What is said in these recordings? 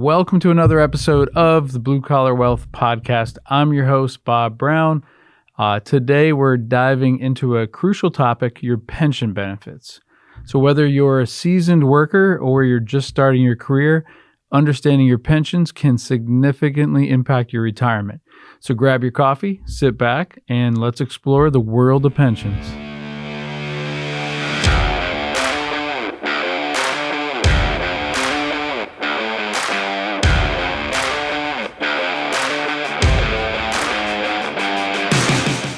Welcome to another episode of the Blue Collar Wealth Podcast. I'm your host, Bob Brown. Today, we're diving into a crucial topic, your pension benefits. So whether you're a seasoned worker or you're just starting your career, understanding your pensions can significantly impact your retirement. So grab your coffee, sit back, and let's explore the world of pensions.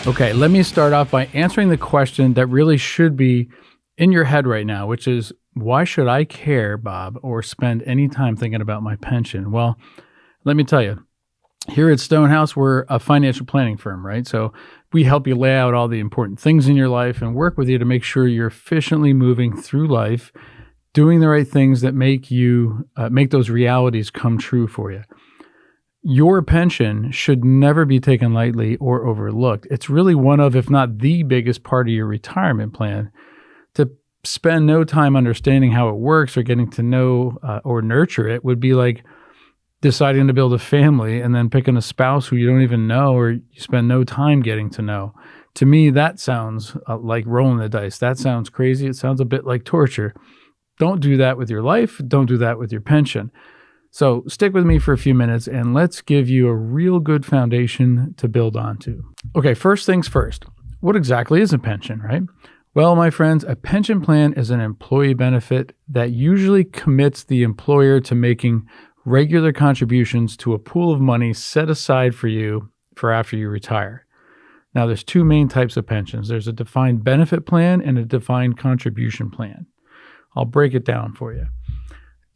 Okay, let me start off by answering the question that really should be in your head right now, which is, why should I care, Bob, or spend any time thinking about my pension? Well, let me tell you, here at Stonehouse, we're a financial planning firm, right? So we help you lay out all the important things in your life and work with you to make sure you're efficiently moving through life, doing the right things that make those realities come true for you. Your pension should never be taken lightly or overlooked. It's really one of, if not the biggest part of your retirement plan. To spend no time understanding how it works or getting to know or nurture it would be like deciding to build a family and then picking a spouse who you don't even know or you spend no time getting to know. To me, that sounds like rolling the dice. That sounds crazy. It sounds a bit like torture. Don't do that with your life. Don't do that with your pension. So stick with me for a few minutes and let's give you a real good foundation to build onto. Okay, first things first. What exactly is a pension, right? Well, my friends, a pension plan is an employee benefit that usually commits the employer to making regular contributions to a pool of money set aside for you for after you retire. Now, there's two main types of pensions. There's a defined benefit plan and a defined contribution plan. I'll break it down for you.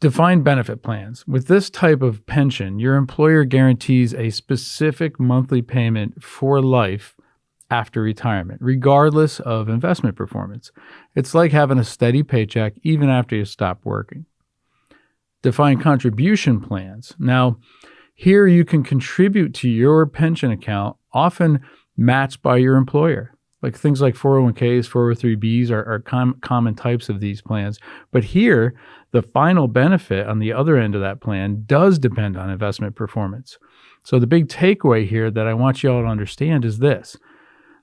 Defined benefit plans. With this type of pension, your employer guarantees a specific monthly payment for life after retirement, regardless of investment performance. It's like having a steady paycheck even after you stop working. Defined contribution plans. Now, here you can contribute to your pension account, often matched by your employer. Like things like 401ks, 403bs are common types of these plans. But here, the final benefit on the other end of that plan does depend on investment performance. So the big takeaway here that I want you all to understand is this.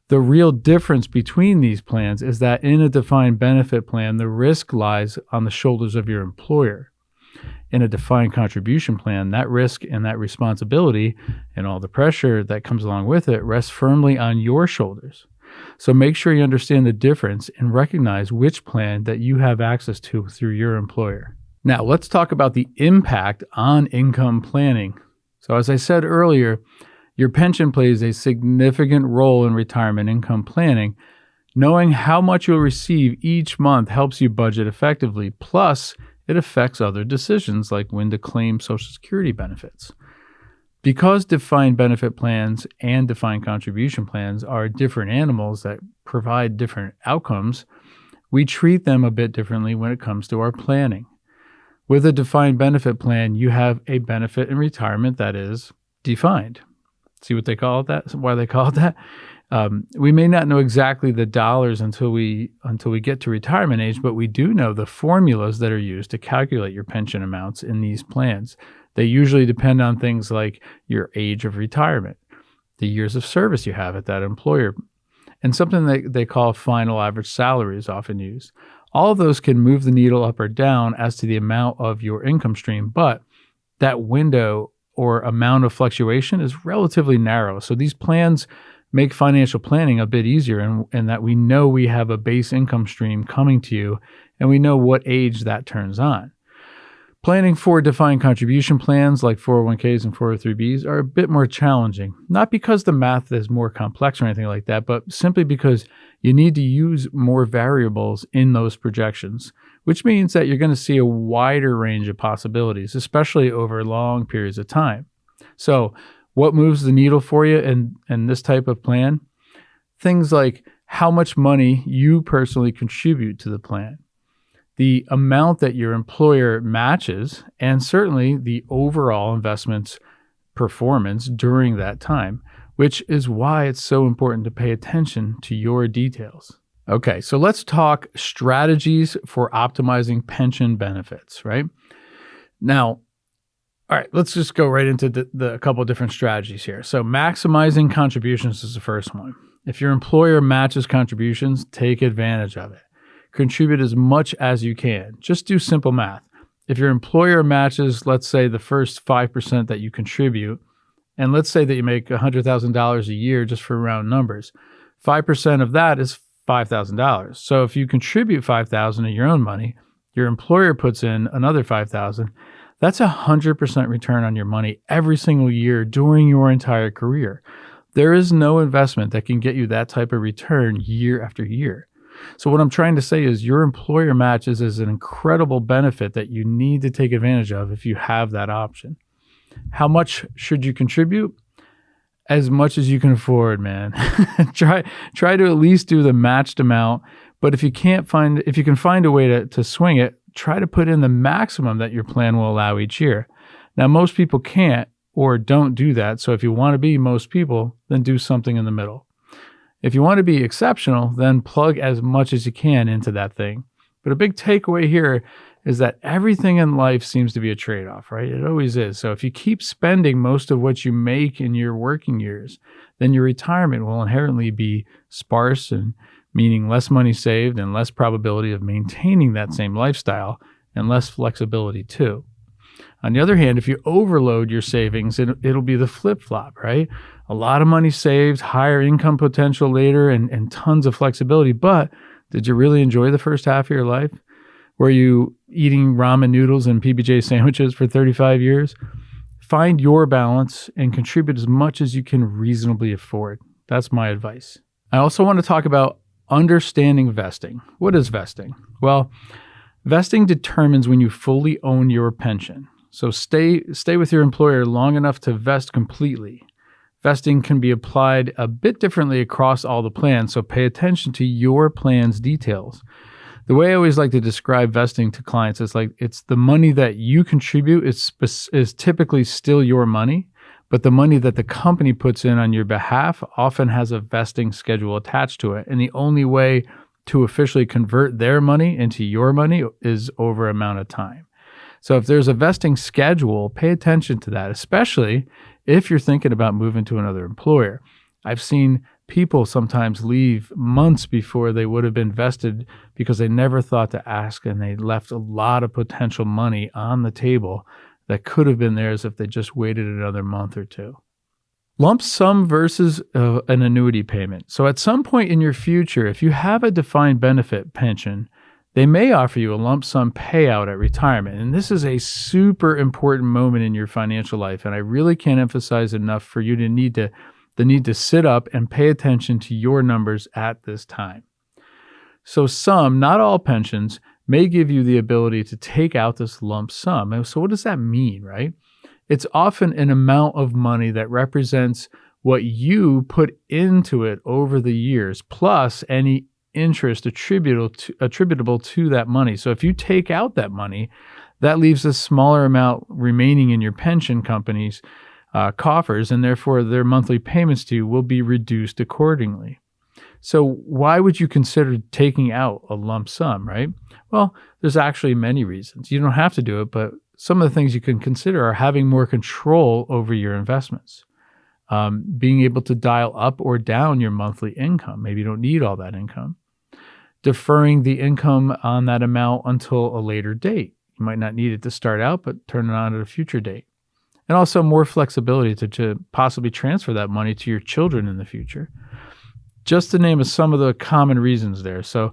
The real difference between these plans is that in a defined benefit plan, the risk lies on the shoulders of your employer. In a defined contribution plan, that risk and that responsibility and all the pressure that comes along with it rests firmly on your shoulders. So make sure you understand the difference and recognize which plan that you have access to through your employer. Now, let's talk about the impact on income planning. So as I said earlier, your pension plays a significant role in retirement income planning. Knowing how much you'll receive each month helps you budget effectively. Plus, it affects other decisions like when to claim Social Security benefits. Because defined benefit plans and defined contribution plans are different animals that provide different outcomes, we treat them a bit differently when it comes to our planning. With a defined benefit plan, you have a benefit in retirement that is defined. See what they call it that? Why they call it that? We may not know exactly the dollars until we get to retirement age, but we do know the formulas that are used to calculate your pension amounts in these plans. They usually depend on things like your age of retirement, the years of service you have at that employer, and something that they call final average salary is often used. All of those can move the needle up or down as to the amount of your income stream, but that window or amount of fluctuation is relatively narrow. So these plans make financial planning a bit easier in that we know we have a base income stream coming to you and we know what age that turns on. Planning for defined contribution plans like 401ks and 403bs are a bit more challenging, not because the math is more complex or anything like that, but simply because you need to use more variables in those projections, which means that you're going to see a wider range of possibilities, especially over long periods of time. So what moves the needle for you in this type of plan? Things like how much money you personally contribute to the plan, the amount that your employer matches, and certainly the overall investment's performance during that time, which is why it's so important to pay attention to your details. Okay, so let's talk strategies for optimizing pension benefits, right? Now, All right, let's just go right into the couple of different strategies here. So maximizing contributions is the first one. If your employer matches contributions, take advantage of it. Contribute as much as you can. Just do simple math. If your employer matches, let's say, the first 5% that you contribute, and let's say that you make $100,000 a year just for round numbers, 5% of that is $5,000. So if you contribute $5,000 of your own money, your employer puts in another $5,000. That's 100% return on your money every single year during your entire career. There is no investment that can get you that type of return year after year. So what I'm trying to say is your employer matches is an incredible benefit that you need to take advantage of if you have that option. How much should you contribute? As much as you can afford, man. Try to at least do the matched amount. But if you can find a way to swing it, try to put in the maximum that your plan will allow each year. Now, most people can't or don't do that. So if you want to be most people, then do something in the middle. If you want to be exceptional, then plug as much as you can into that thing. But a big takeaway here is that everything in life seems to be a trade-off, right? It always is. So if you keep spending most of what you make in your working years, then your retirement will inherently be sparse, and meaning less money saved and less probability of maintaining that same lifestyle and less flexibility too. On the other hand, if you overload your savings, it'll be the flip-flop, right? A lot of money saved, higher income potential later, and tons of flexibility. But did you really enjoy the first half of your life? Were you eating ramen noodles and PBJ sandwiches for 35 years? Find your balance and contribute as much as you can reasonably afford. That's my advice. I also want to talk about understanding vesting. What is vesting? Well, vesting determines when you fully own your pension. So stay with your employer long enough to vest completely. Vesting can be applied a bit differently across all the plans, so pay attention to your plan's details. The way I always like to describe vesting to clients is like it's the money that you contribute is typically still your money, but the money that the company puts in on your behalf often has a vesting schedule attached to it. And the only way to officially convert their money into your money is over amount of time. So if there's a vesting schedule, pay attention to that, especially if you're thinking about moving to another employer. I've seen people sometimes leave months before they would have been vested because they never thought to ask, and they left a lot of potential money on the table that could have been theirs if they just waited another month or two. Lump sum versus an annuity payment. So at some point in your future, if you have a defined benefit pension, they may offer you a lump sum payout at retirement. And this is a super important moment in your financial life. And I really can't emphasize enough for you to need to sit up and pay attention to your numbers at this time. So some, not all pensions, may give you the ability to take out this lump sum. And so what does that mean, right? It's often an amount of money that represents what you put into it over the years, plus any interest attributable to that money. So if you take out that money, that leaves a smaller amount remaining in your pension company's coffers, and therefore their monthly payments to you will be reduced accordingly. So why would you consider taking out a lump sum, right? Well, there's actually many reasons. You don't have to do it, but some of the things you can consider are having more control over your investments, being able to dial up or down your monthly income. Maybe you don't need all that income. Deferring the income on that amount until a later date. You might not need it to start out, but turn it on at a future date. And also more flexibility to possibly transfer that money to your children in the future. Just to name some of the common reasons there. So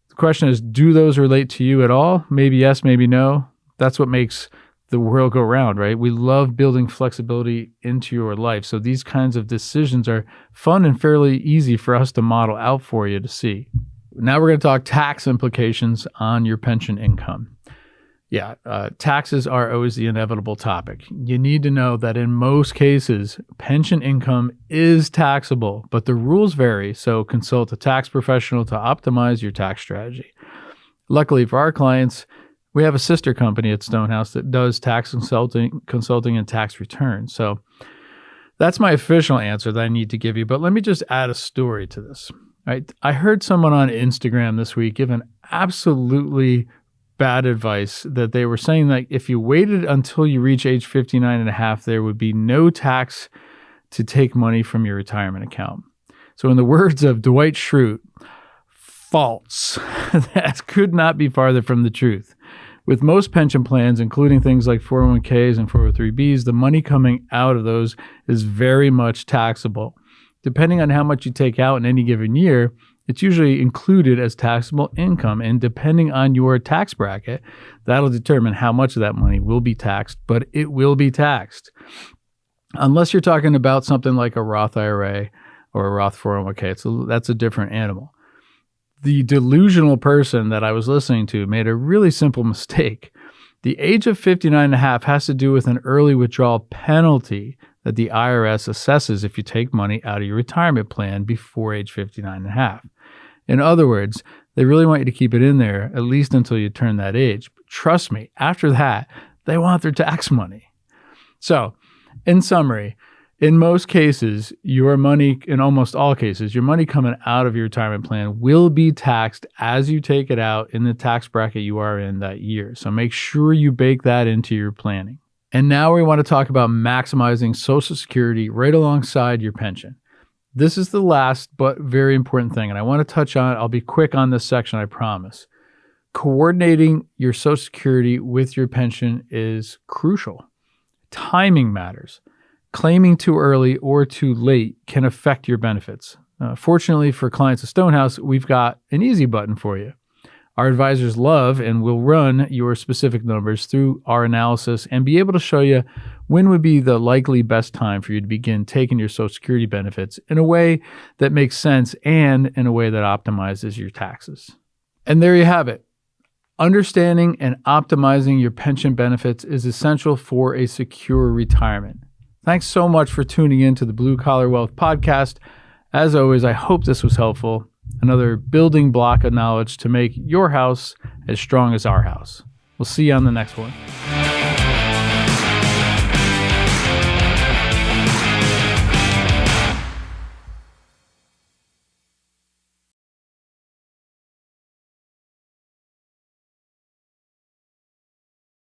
the question is, do those relate to you at all? Maybe yes, maybe no. That's what makes the world go round, right? We love building flexibility into your life. So these kinds of decisions are fun and fairly easy for us to model out for you to see. Now we're going to talk tax implications on your pension income. Yeah, taxes are always the inevitable topic. You need to know that in most cases, pension income is taxable, but the rules vary, so consult a tax professional to optimize your tax strategy. Luckily for our clients, we have a sister company at Stonehouse that does tax consulting and tax returns. So that's my official answer that I need to give you, but let me just add a story to this. Right? I heard someone on Instagram this week give an absolutely bad advice that they were saying that if you waited until you reach age 59 and a half, there would be no tax to take money from your retirement account. So in the words of Dwight Schrute, false. That could not be farther from the truth. With most pension plans, including things like 401ks and 403bs, the money coming out of those is very much taxable. Depending on how much you take out in any given year, it's usually included as taxable income. And depending on your tax bracket, that'll determine how much of that money will be taxed, but it will be taxed. Unless you're talking about something like a Roth IRA or a Roth 401k, that's a different animal. The delusional person that I was listening to made a really simple mistake. The age of 59 and a half has to do with an early withdrawal penalty that the IRS assesses if you take money out of your retirement plan before age 59 and a half. In other words, they really want you to keep it in there at least until you turn that age. But trust me, after that, they want their tax money. So, in summary, in most cases, in almost all cases, your money coming out of your retirement plan will be taxed as you take it out in the tax bracket you are in that year. So make sure you bake that into your planning. And now we want to talk about maximizing Social Security right alongside your pension. This is the last but very important thing, and I want to touch on it. I'll be quick on this section, I promise. Coordinating your Social Security with your pension is crucial. Timing matters. Claiming too early or too late can affect your benefits. Fortunately for clients of Stonehouse, we've got an easy button for you. Our advisors love and will run your specific numbers through our analysis and be able to show you when would be the likely best time for you to begin taking your Social Security benefits in a way that makes sense and in a way that optimizes your taxes. And there you have it. Understanding and optimizing your pension benefits is essential for a secure retirement. Thanks so much for tuning in to the Blue Collar Wealth Podcast. As always, I hope this was helpful. Another building block of knowledge to make your house as strong as our house. We'll see you on the next one.